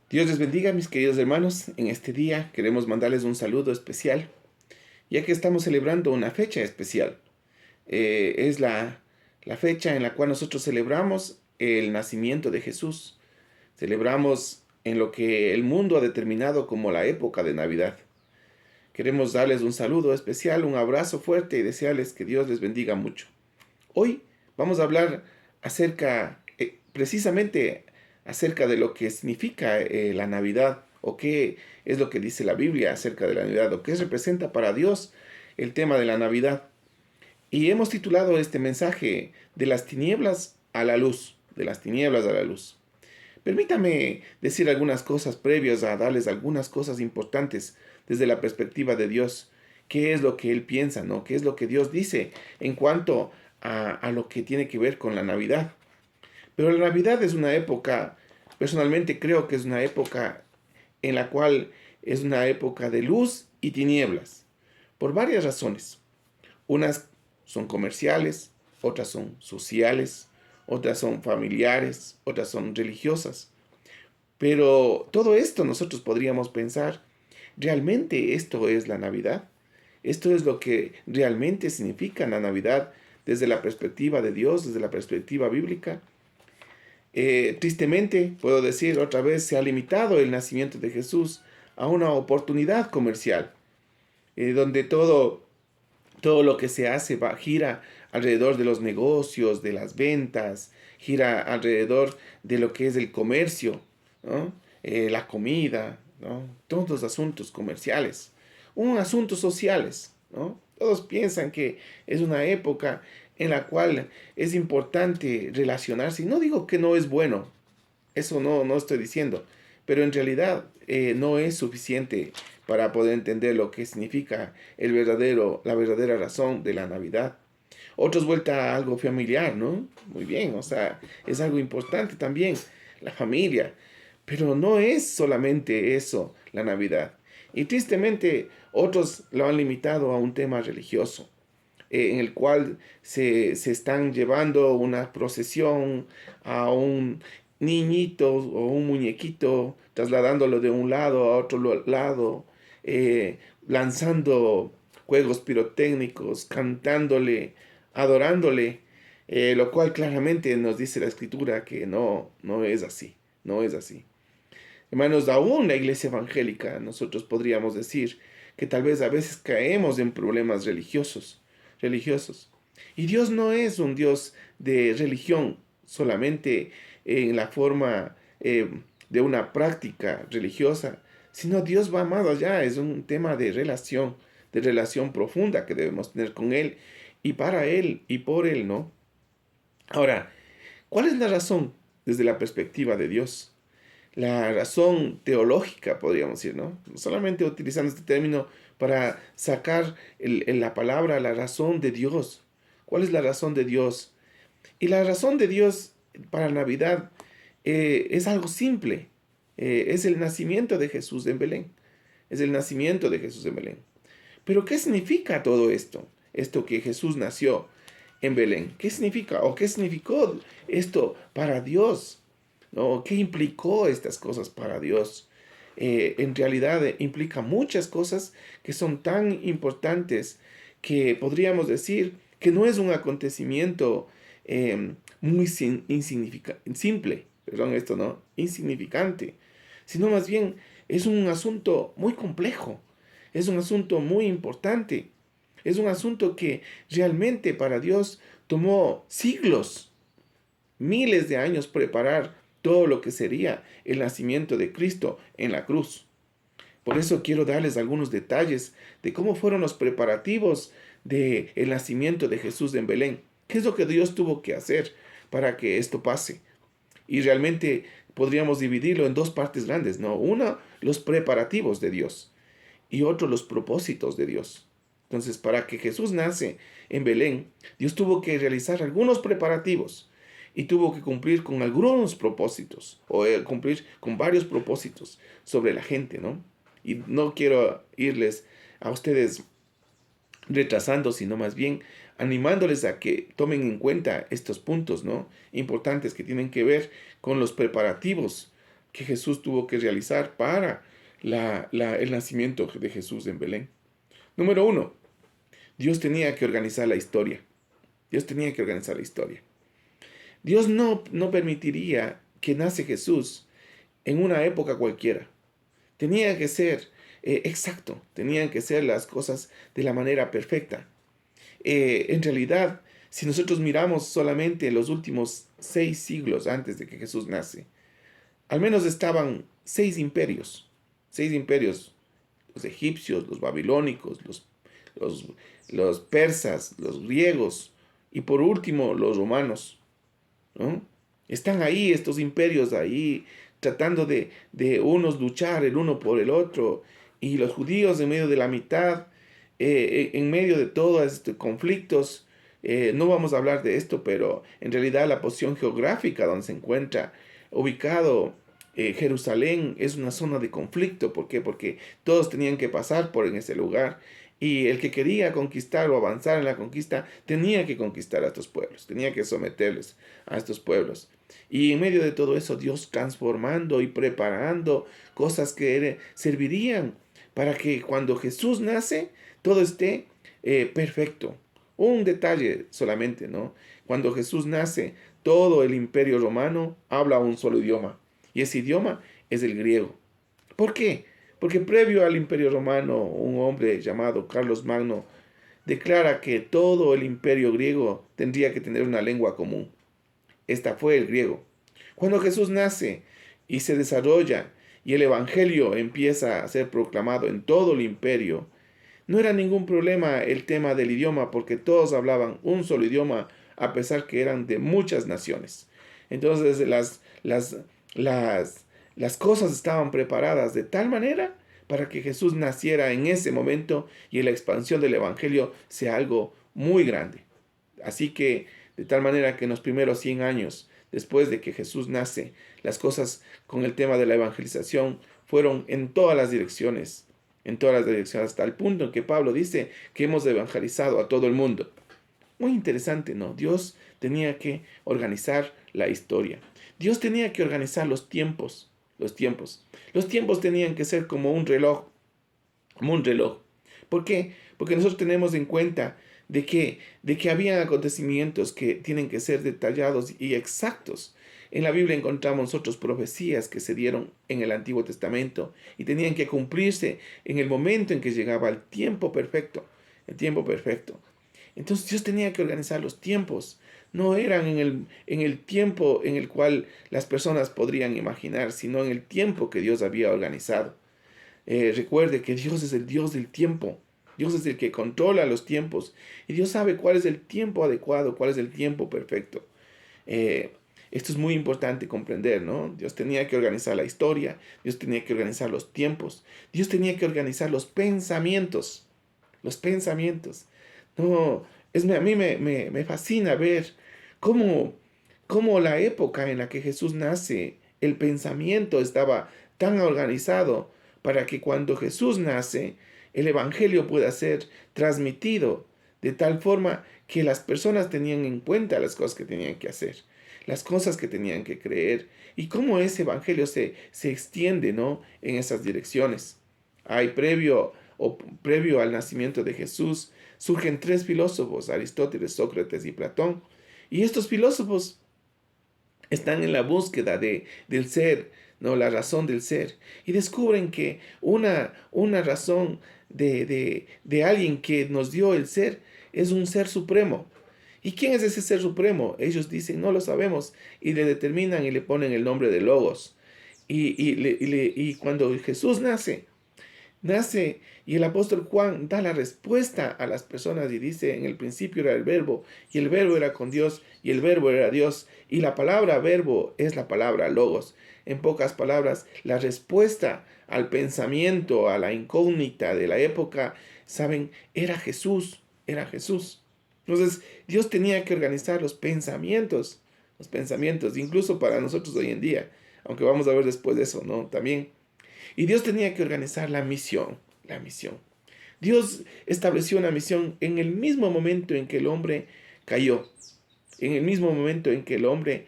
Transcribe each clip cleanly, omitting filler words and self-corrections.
Dios les bendiga, mis queridos hermanos. En este día queremos mandarles un saludo especial, ya que estamos celebrando una fecha especial. Es la fecha en la cual nosotros celebramos el nacimiento de Jesús. Celebramos en lo que el mundo ha determinado como la época de Navidad. Queremos darles un saludo especial, un abrazo fuerte y desearles que Dios les bendiga mucho. Hoy vamos a hablar precisamente acerca de lo que significa la Navidad o qué es lo que dice la Biblia acerca de la Navidad o qué representa para Dios el tema de la Navidad. Y hemos titulado este mensaje de las tinieblas a la luz, de las tinieblas a la luz. Permítame decir algunas cosas previas a darles algunas cosas importantes desde la perspectiva de Dios. ¿Qué es lo que Él piensa, no? ¿Qué es lo que Dios dice en cuanto a lo que tiene que ver con la Navidad? Pero la Navidad es una época, personalmente creo que es una época en la cual es una época de luz y tinieblas, por varias razones. Unas son comerciales, otras son sociales, otras son familiares, otras son religiosas. Pero todo esto nosotros podríamos pensar, ¿realmente esto es la Navidad? ¿Esto es lo que realmente significa la Navidad desde la perspectiva de Dios, desde la perspectiva bíblica? Tristemente, puedo decir otra vez, se ha limitado el nacimiento de Jesús a una oportunidad comercial, donde todo lo que se hace gira alrededor de los negocios, de las ventas, gira alrededor de lo que es el comercio, ¿no? La comida, ¿no? Todos los asuntos comerciales, asuntos sociales, ¿no? Todos piensan que es una época en la cual es importante relacionarse. Y no digo que no es bueno, eso no estoy diciendo, pero en realidad no es suficiente para poder entender lo que significa la verdadera razón de la Navidad. Otros vuelta a algo familiar, ¿no? Muy bien, o sea, es algo importante también, la familia. Pero no es solamente eso la Navidad. Y tristemente otros lo han limitado a un tema religioso, en el cual se están llevando una procesión a un niñito o un muñequito, trasladándolo de un lado a otro lado, lanzando juegos pirotécnicos, cantándole, adorándole, lo cual claramente nos dice la escritura que no es así, no es así. Hermanos, aún la iglesia evangélica, nosotros podríamos decir que tal vez a veces caemos en problemas religiosos. Y Dios no es un Dios de religión solamente en la forma de una práctica religiosa, sino Dios va más allá, es un tema de relación profunda que debemos tener con Él y para Él y por Él, ¿no? Ahora, ¿cuál es la razón desde la perspectiva de Dios? La razón teológica, podríamos decir, ¿no? No solamente utilizando este término para sacar la palabra, la razón de Dios. ¿Cuál es la razón de Dios? Y la razón de Dios para Navidad es algo simple. Es el nacimiento de Jesús en Belén. Es el nacimiento de Jesús en Belén. Pero ¿qué significa todo esto? Esto que Jesús nació en Belén. ¿Qué significa? ¿O qué significó esto para Dios? ¿No? ¿Qué implicó estas cosas para Dios? En realidad implica muchas cosas que son tan importantes que podríamos decir que no es un acontecimiento muy simple, perdón, esto no, insignificante, sino más bien es un asunto muy complejo, es un asunto muy importante, es un asunto que realmente para Dios tomó siglos, miles de años preparar todo lo que sería el nacimiento de Cristo en la cruz. Por eso quiero darles algunos detalles de cómo fueron los preparativos del nacimiento de Jesús en Belén. ¿Qué es lo que Dios tuvo que hacer para que esto pase? Y realmente podríamos dividirlo en dos partes grandes, ¿no? Una, los preparativos de Dios y otro, los propósitos de Dios. Entonces, para que Jesús nace en Belén, Dios tuvo que realizar algunos preparativos y tuvo que cumplir con algunos propósitos o cumplir con varios propósitos sobre la gente, ¿no? Y no quiero irles a ustedes retrasando, sino más bien animándoles a que tomen en cuenta estos puntos, ¿no? Importantes que tienen que ver con los preparativos que Jesús tuvo que realizar para el nacimiento de Jesús en Belén. Número uno, Dios tenía que organizar la historia. Dios tenía que organizar la historia. Dios no permitiría que nace Jesús en una época cualquiera. Tenía que ser exacto, tenían que ser las cosas de la manera perfecta. En realidad, si nosotros miramos solamente los últimos 6 siglos antes de que Jesús nace, al menos estaban 6 imperios, los egipcios, los babilónicos, los, los persas, los griegos y por último los romanos, ¿no? Están ahí estos imperios ahí tratando de unos luchar el uno por el otro y los judíos en medio de la mitad, en medio de todos estos conflictos. No vamos a hablar de esto, pero en realidad la posición geográfica donde se encuentra ubicado Jerusalén es una zona de conflicto. ¿Por qué? Porque todos tenían que pasar por en ese lugar y el que quería conquistar o avanzar en la conquista tenía que conquistar a estos pueblos, tenía que someterles a estos pueblos. Y en medio de todo eso, Dios transformando y preparando cosas que servirían para que cuando Jesús nace, todo esté perfecto. Un detalle solamente, ¿no? Cuando Jesús nace, todo el imperio romano habla un solo idioma. Y ese idioma es el griego. ¿Por qué? Porque previo al imperio romano, un hombre llamado Carlos Magno declara que todo el imperio griego tendría que tener una lengua común. Esta fue el griego. Cuando Jesús nace y se desarrolla y el evangelio empieza a ser proclamado en todo el imperio, no era ningún problema el tema del idioma porque todos hablaban un solo idioma a pesar que eran de muchas naciones. Entonces las cosas estaban preparadas de tal manera para que Jesús naciera en ese momento y la expansión del evangelio sea algo muy grande. Así que de tal manera que en los primeros 100 años después de que Jesús nace, las cosas con el tema de la evangelización fueron en todas las direcciones, hasta el punto en que Pablo dice que hemos evangelizado a todo el mundo. Muy interesante, ¿no? Dios tenía que organizar la historia. Dios tenía que organizar los tiempos. Los tiempos. Los tiempos tenían que ser como un reloj. Como un reloj. ¿Por qué? Porque nosotros tenemos en cuenta de que había acontecimientos que tienen que ser detallados y exactos. En la Biblia encontramos nosotros profecías que se dieron en el Antiguo Testamento y tenían que cumplirse en el momento en que llegaba el tiempo perfecto. El tiempo perfecto. Entonces Dios tenía que organizar los tiempos. No eran en el tiempo en el cual las personas podrían imaginar, sino en el tiempo que Dios había organizado. Recuerde que Dios es el Dios del tiempo. Dios es el que controla los tiempos. Y Dios sabe cuál es el tiempo adecuado, cuál es el tiempo perfecto. Esto es muy importante comprender, ¿no? Dios tenía que organizar la historia. Dios tenía que organizar los tiempos. Dios tenía que organizar los pensamientos. Los pensamientos. No, a mí me fascina ver cómo la época en la que Jesús nace, el pensamiento estaba tan organizado para que cuando Jesús nace, el Evangelio pueda ser transmitido de tal forma que las personas tenían en cuenta las cosas que tenían que hacer, las cosas que tenían que creer y cómo ese Evangelio se extiende, ¿no?, en esas direcciones. Hay previo al nacimiento de Jesús, surgen 3 filósofos, Aristóteles, Sócrates y Platón, y estos filósofos están en la búsqueda del ser, ¿no?, la razón del ser, y descubren que una razón de alguien que nos dio el ser es un ser supremo. ¿Y quién es ese ser supremo? Ellos dicen, no lo sabemos, y le determinan y le ponen el nombre de Logos. Y cuando Jesús nace y el apóstol Juan da la respuesta a las personas y dice, en el principio era el verbo y el verbo era con Dios y el verbo era Dios y la palabra verbo es la palabra logos. En pocas palabras, la respuesta al pensamiento, a la incógnita de la época, saben, era Jesús, era Jesús. Entonces, Dios tenía que organizar los pensamientos, incluso para nosotros hoy en día, aunque vamos a ver después de eso, ¿no? También. Y Dios tenía que organizar la misión. Dios estableció una misión en el mismo momento en que el hombre cayó. En el mismo momento en que el hombre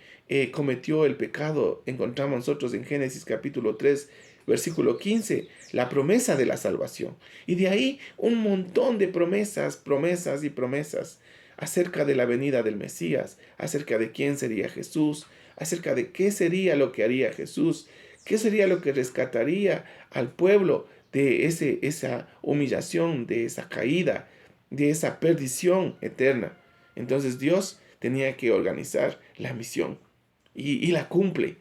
cometió el pecado, encontramos nosotros en Génesis capítulo 3, versículo 15, la promesa de la salvación. Y de ahí un montón de promesas, promesas y promesas acerca de la venida del Mesías, acerca de quién sería Jesús, acerca de qué sería lo que haría Jesús, qué sería lo que rescataría al pueblo de esa humillación, de esa caída, de esa perdición eterna. Entonces Dios tenía que organizar la misión y la cumple,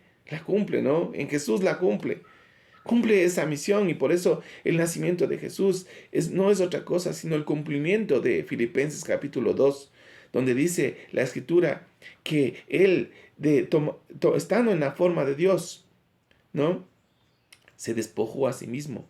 ¿no? En Jesús la cumple. Cumple esa misión y por eso el nacimiento de Jesús no es otra cosa sino el cumplimiento de Filipenses capítulo 2, donde dice la escritura que Él, estando en la forma de Dios, ¿no? Se despojó a sí mismo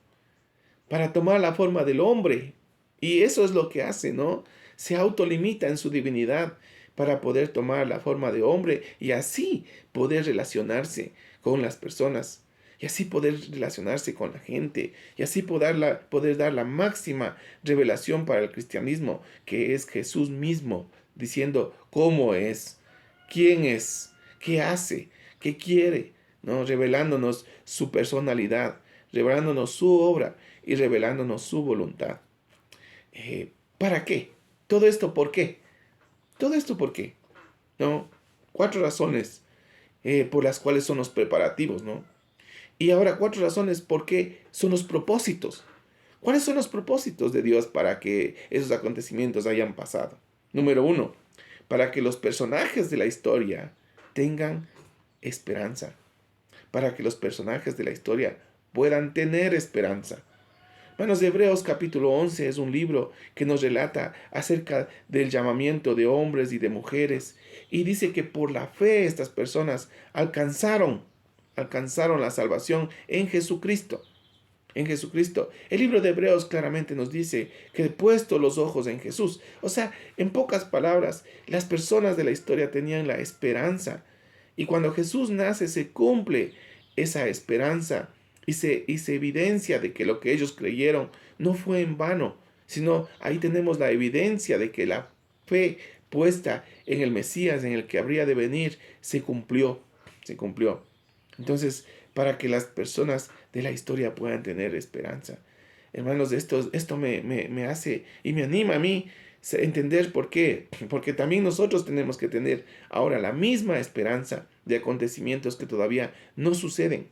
para tomar la forma del hombre. Y eso es lo que hace, ¿no? Se autolimita en su divinidad para poder tomar la forma de hombre y así poder relacionarse con las personas, y así poder relacionarse con la gente, y así poder dar la máxima revelación para el cristianismo, que es Jesús mismo, diciendo cómo es, quién es, qué hace, qué quiere, ¿no? Revelándonos su personalidad, revelándonos su obra y revelándonos su voluntad. ¿Para qué? ¿Todo esto por qué? ¿Todo esto por qué? ¿No? 4 razones por las cuales son los preparativos, ¿no? Y ahora 4 razones por qué son los propósitos. ¿Cuáles son los propósitos de Dios para que esos acontecimientos hayan pasado? Número 1, para que los personajes de la historia tengan esperanza. Para que los personajes de la historia puedan tener esperanza. Hermanos, de Hebreos capítulo 11 es un libro que nos relata acerca del llamamiento de hombres y de mujeres. Y dice que por la fe estas personas alcanzaron la salvación en Jesucristo. En Jesucristo. El libro de Hebreos claramente nos dice que puesto los ojos en Jesús. O sea, en pocas palabras, las personas de la historia tenían la esperanza. Y cuando Jesús nace se cumple esa esperanza y se evidencia de que lo que ellos creyeron no fue en vano, sino ahí tenemos la evidencia de que la fe puesta en el Mesías, en el que habría de venir, se cumplió, se cumplió. Entonces, para que las personas de la historia puedan tener esperanza. Hermanos, esto me hace y me anima a mí a entender por qué. Porque también nosotros tenemos que tener ahora la misma esperanza de acontecimientos que todavía no suceden,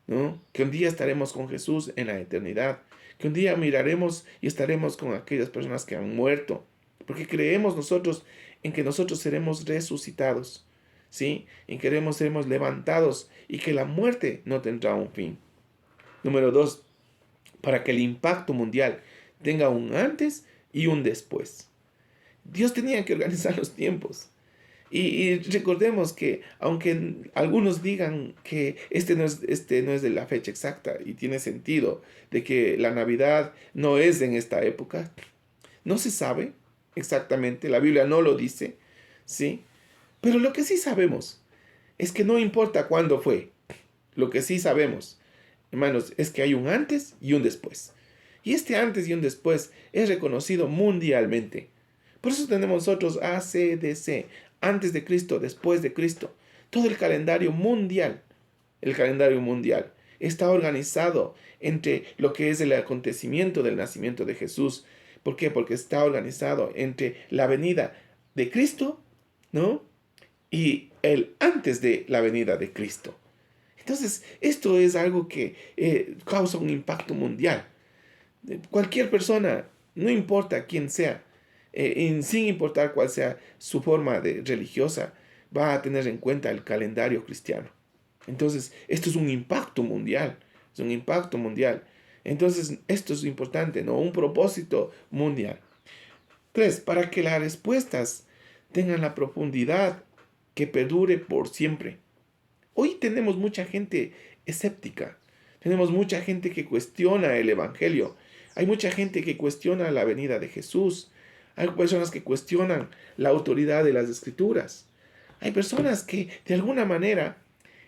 ¿no? Que un día estaremos con Jesús en la eternidad, que un día miraremos y estaremos con aquellas personas que han muerto, porque creemos nosotros en que nosotros seremos resucitados, ¿sí? En que seremos levantados y que la muerte no tendrá un fin. Número 2, para que el impacto mundial tenga un antes y un después. Dios tenía que organizar los tiempos. Y recordemos que aunque algunos digan que este no es de la fecha exacta y tiene sentido de que la Navidad no es en esta época, no se sabe exactamente, la Biblia no lo dice, ¿sí? Pero lo que sí sabemos es que no importa cuándo fue, lo que sí sabemos, hermanos, es que hay un antes y un después. Y este antes y un después es reconocido mundialmente. Por eso tenemos nosotros ACDC, antes de Cristo, después de Cristo. Todo el calendario mundial, está organizado entre lo que es el acontecimiento del nacimiento de Jesús. ¿Por qué? Porque está organizado entre la venida de Cristo, ¿no? Y el antes de la venida de Cristo. Entonces, esto es algo que causa un impacto mundial. Cualquier persona, no importa quién sea, sin importar cuál sea su forma religiosa, va a tener en cuenta el calendario cristiano. Entonces, esto es un impacto mundial, es un impacto mundial. Entonces, esto es importante, ¿no? Un propósito mundial. 3, para que las respuestas tengan la profundidad que perdure por siempre. Hoy tenemos mucha gente escéptica, tenemos mucha gente que cuestiona el Evangelio, hay mucha gente que cuestiona la venida de Jesús, hay personas que cuestionan la autoridad de las Escrituras, hay personas que de alguna manera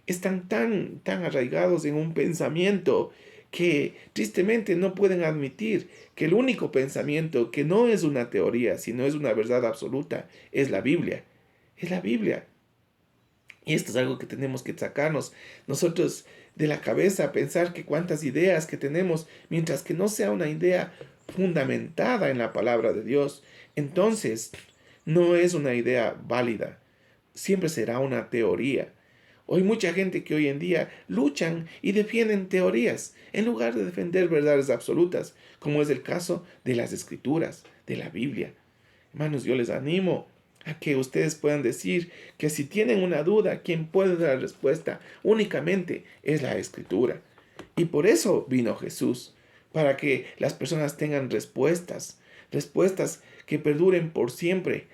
están tan arraigados en un pensamiento que tristemente no pueden admitir que el único pensamiento que no es una teoría, sino es una verdad absoluta, es la Biblia. es la Biblia. Y esto es algo que tenemos que sacarnos nosotros de la cabeza, pensar que cuántas ideas que tenemos, mientras que no sea una idea fundamentada en la palabra de Dios, entonces no es una idea válida, siempre será una teoría. Hay mucha gente que hoy en día luchan y defienden teorías en lugar de defender verdades absolutas, como es el caso de las Escrituras, de la Biblia. Hermanos, yo les animo a que ustedes puedan decir que si tienen una duda, quien puede dar la respuesta únicamente es la Escritura. Y por eso vino Jesús, para que las personas tengan respuestas, respuestas que perduren por siempre.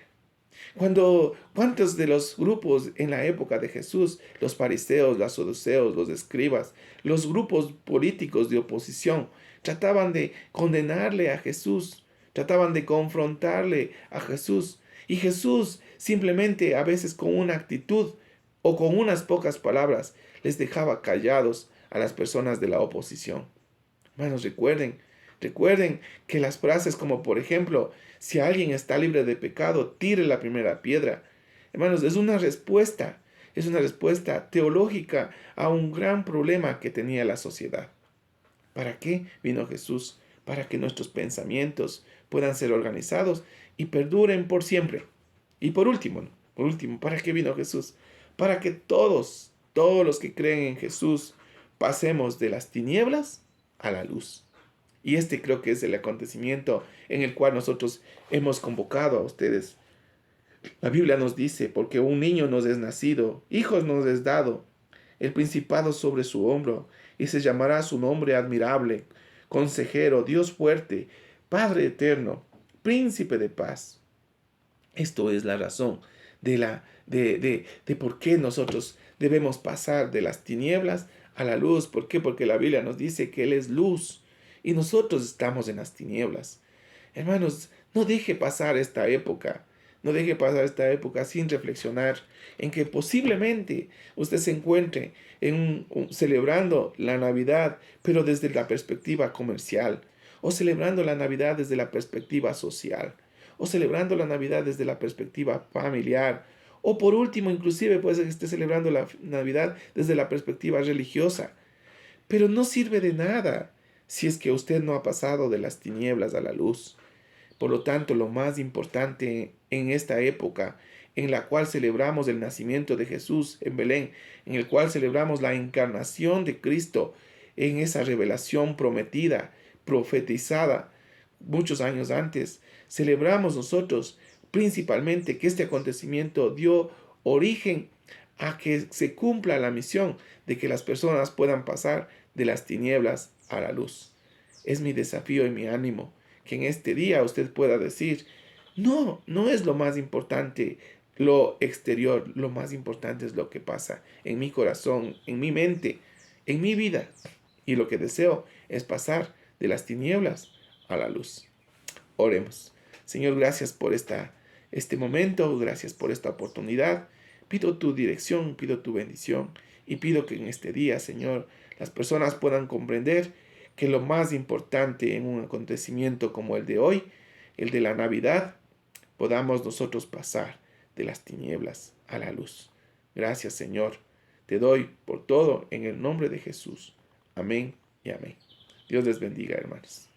¿Cuántos de los grupos en la época de Jesús, los fariseos, los saduceos, los escribas, los grupos políticos de oposición, trataban de condenarle a Jesús, trataban de confrontarle a Jesús? Y Jesús simplemente a veces con una actitud o con unas pocas palabras les dejaba callados a las personas de la oposición. Hermanos, recuerden que las frases como por ejemplo, si alguien está libre de pecado, tire la primera piedra. Hermanos, es una respuesta teológica a un gran problema que tenía la sociedad. ¿Para qué vino Jesús? Para que nuestros pensamientos puedan ser organizados y perduren por siempre. Y por último, ¿para qué vino Jesús? Para que todos los que creen en Jesús, pasemos de las tinieblas a la luz. Y este creo que es el acontecimiento en el cual nosotros hemos convocado a ustedes. La Biblia nos dice, porque un niño nos es nacido, hijos nos es dado, el principado sobre su hombro, y se llamará su nombre admirable, consejero, Dios fuerte, Padre eterno, príncipe de paz. Esto es la razón de por qué nosotros debemos pasar de las tinieblas a la luz. ¿Por qué? Porque la Biblia nos dice que Él es luz y nosotros estamos en las tinieblas. Hermanos, no deje pasar esta época. No deje pasar esta época sin reflexionar en que posiblemente usted se encuentre celebrando la Navidad, pero desde la perspectiva comercial, o celebrando la Navidad desde la perspectiva social, o celebrando la Navidad desde la perspectiva familiar, o por último, inclusive puede ser que esté celebrando la Navidad desde la perspectiva religiosa. Pero no sirve de nada si es que usted no ha pasado de las tinieblas a la luz. Por lo tanto, lo más importante en esta época en la cual celebramos el nacimiento de Jesús en Belén, en el cual celebramos la encarnación de Cristo en esa revelación prometida, profetizada muchos años antes, celebramos nosotros principalmente que este acontecimiento dio origen a que se cumpla la misión de que las personas puedan pasar de las tinieblas a la luz. Es mi desafío y mi ánimo que en este día usted pueda decir, no es lo más importante lo exterior, lo más importante es lo que pasa en mi corazón, en mi mente, en mi vida. Y lo que deseo es pasar de las tinieblas a la luz. Oremos. Señor, gracias por este momento, gracias por esta oportunidad. Pido tu dirección, pido tu bendición y pido que en este día, Señor, las personas puedan comprender que lo más importante en un acontecimiento como el de hoy, el de la Navidad, podamos nosotros pasar de las tinieblas a la luz. Gracias, Señor. Te doy por todo en el nombre de Jesús. Amén y amén. Dios les bendiga, hermanos.